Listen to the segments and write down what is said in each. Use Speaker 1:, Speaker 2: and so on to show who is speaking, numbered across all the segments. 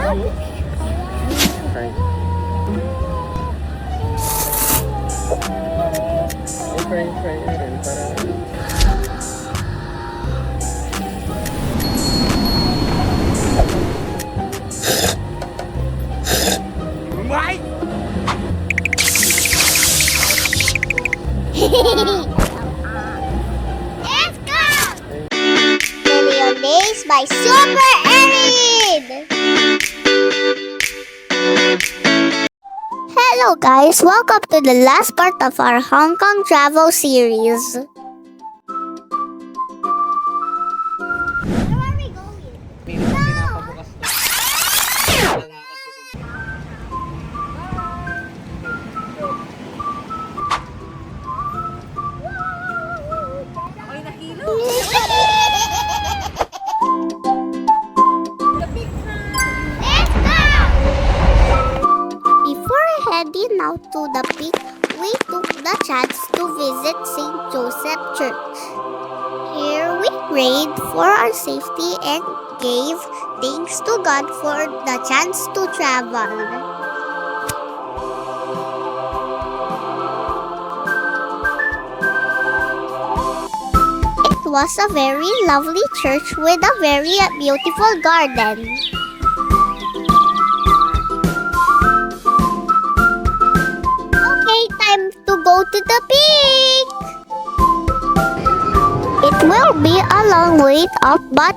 Speaker 1: Try. Try, Erin, para...
Speaker 2: Let's go! Million Days by Super Erin! Hello guys, welcome to the last part of our Hong Kong travel series. Where are we going? Before heading out to the peak, we took the chance to visit St. Joseph Church. Here we prayed for our safety and gave thanks to God for the chance to travel. It was a very lovely church with a very beautiful garden. Okay, time to go to the peak! It will be a long wait up, but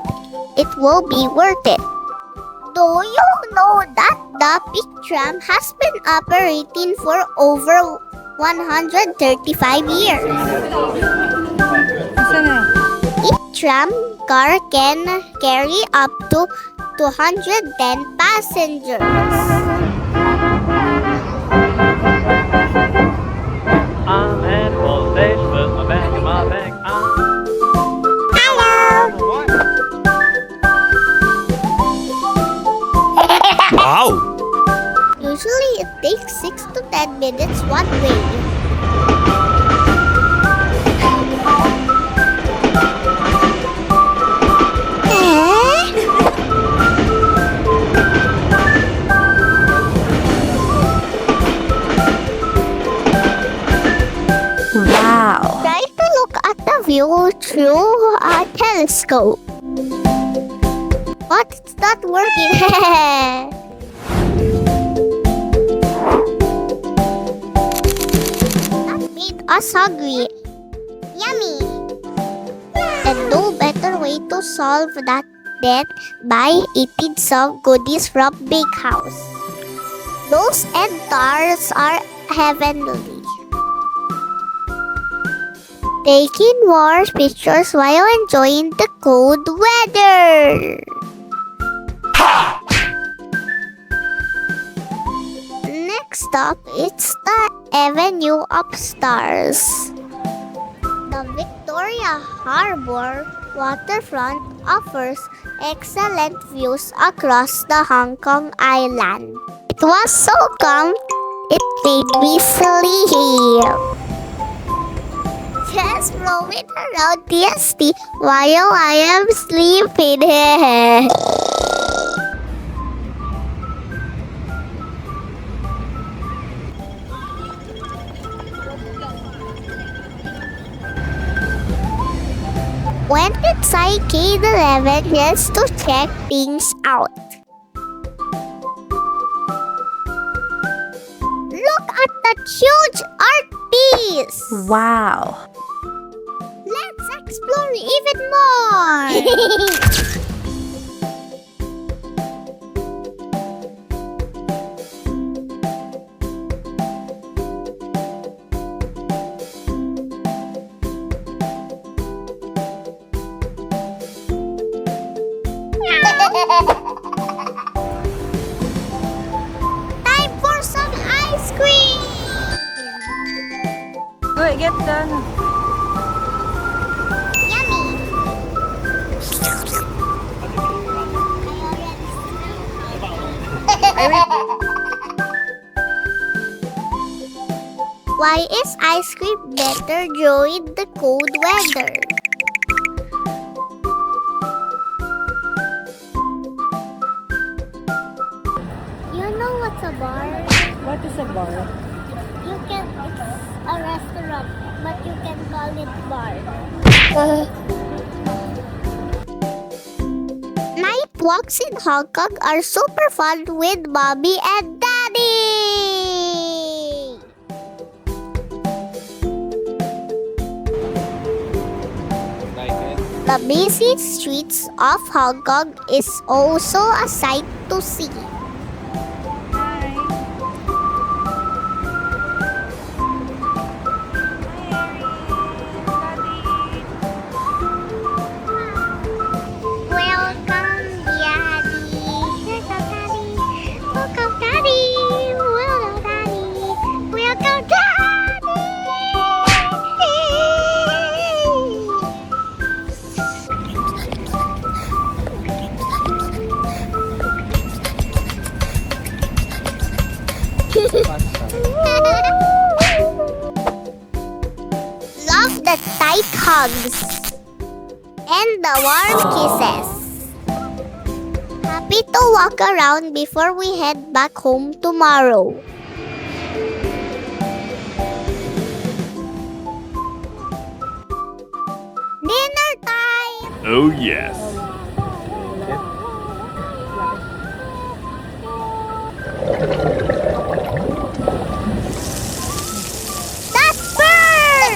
Speaker 2: it will be worth it. Do you know that the Peak Tram has been operating for over 135 years? Each tram car can carry up to 210 passengers.
Speaker 3: I'm at full stage with my bag in my bag.
Speaker 2: Hello!
Speaker 4: Wow!
Speaker 2: Usually it takes 6 to 10 minutes one way.
Speaker 4: Wow!
Speaker 2: Try to look at the view through a telescope. But it's not working. That made us hungry. Yummy! And no better way to solve that than by eating some goodies from Bakehouse. Those and tars are heavenly. Taking more pictures while enjoying the cold weather. Next stop, it's the Avenue of Stars. The Victoria Harbour waterfront offers excellent views across the Hong Kong island. It was so calm, it made me sleep. Just roaming around TST while I am sleeping. Went inside K11 just to check things out. Look at that huge art piece!
Speaker 4: Wow!
Speaker 2: Let's explore even more! Time for some ice cream!
Speaker 4: Good, get done.
Speaker 2: Yummy! Why is ice cream better during the cold weather? it's a bar.
Speaker 1: What is a bar?
Speaker 2: You can, it's a restaurant, but you can call it bar. Night walks in Hong Kong are super fun with mommy and daddy. The busy streets of Hong Kong is also a sight to see. Welcome, Daddy. Welcome, Daddy. Welcome, Daddy. Welcome, Daddy. Welcome, Daddy. Love the tight hugs and the warm kisses. Happy to walk around before we head back home tomorrow. Dinner time!
Speaker 3: Oh, yes.
Speaker 2: That's bird!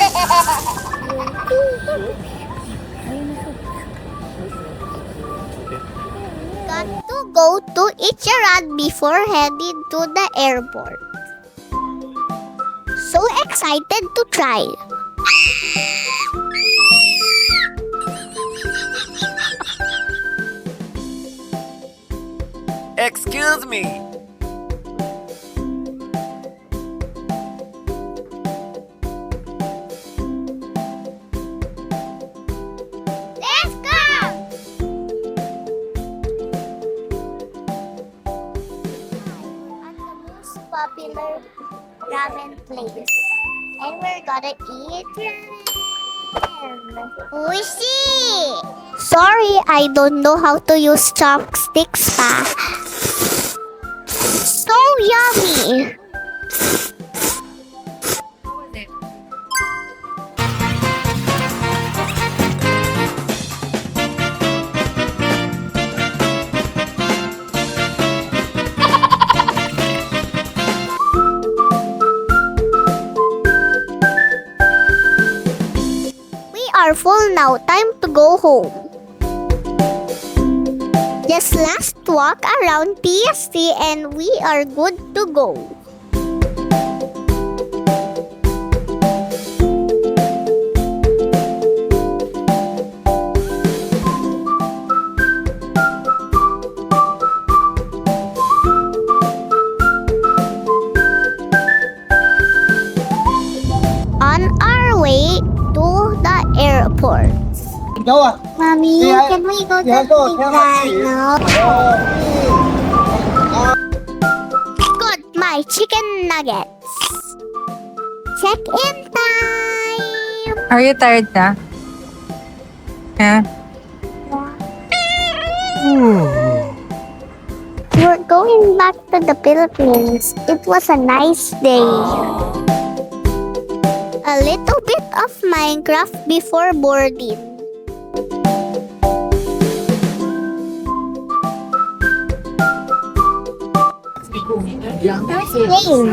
Speaker 2: Got to go to Ichiran before heading to the airport. So excited to try.
Speaker 5: Excuse me.
Speaker 2: Let's go! At the most popular ramen place. And we're gonna eat ramen. Oishi! Sorry, I don't know how to use chopsticks pa. So yummy! We are full now. Time to go home. Just last walk around TST and we are good to go. On our way to the airport. Mommy, can we go to pizza now? Got my chicken nuggets. Check-in time.
Speaker 4: Are you tired na? Yeah.
Speaker 2: We're going back to the Philippines. It was a nice day. A little bit of Minecraft before boarding. Game.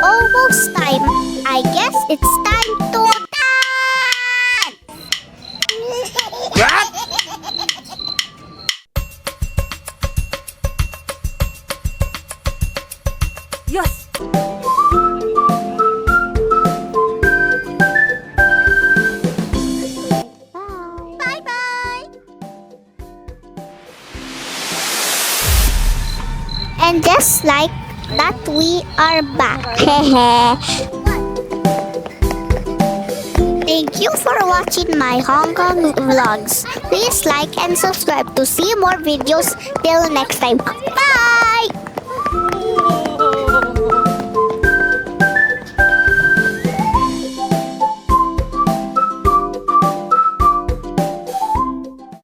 Speaker 2: Almost time. I guess it's time to dance.
Speaker 4: Yes!
Speaker 2: Bye bye. And just like that, we are back. Thank you for watching my Hong Kong vlogs. Please like and subscribe to see more videos. Till next time. Bye!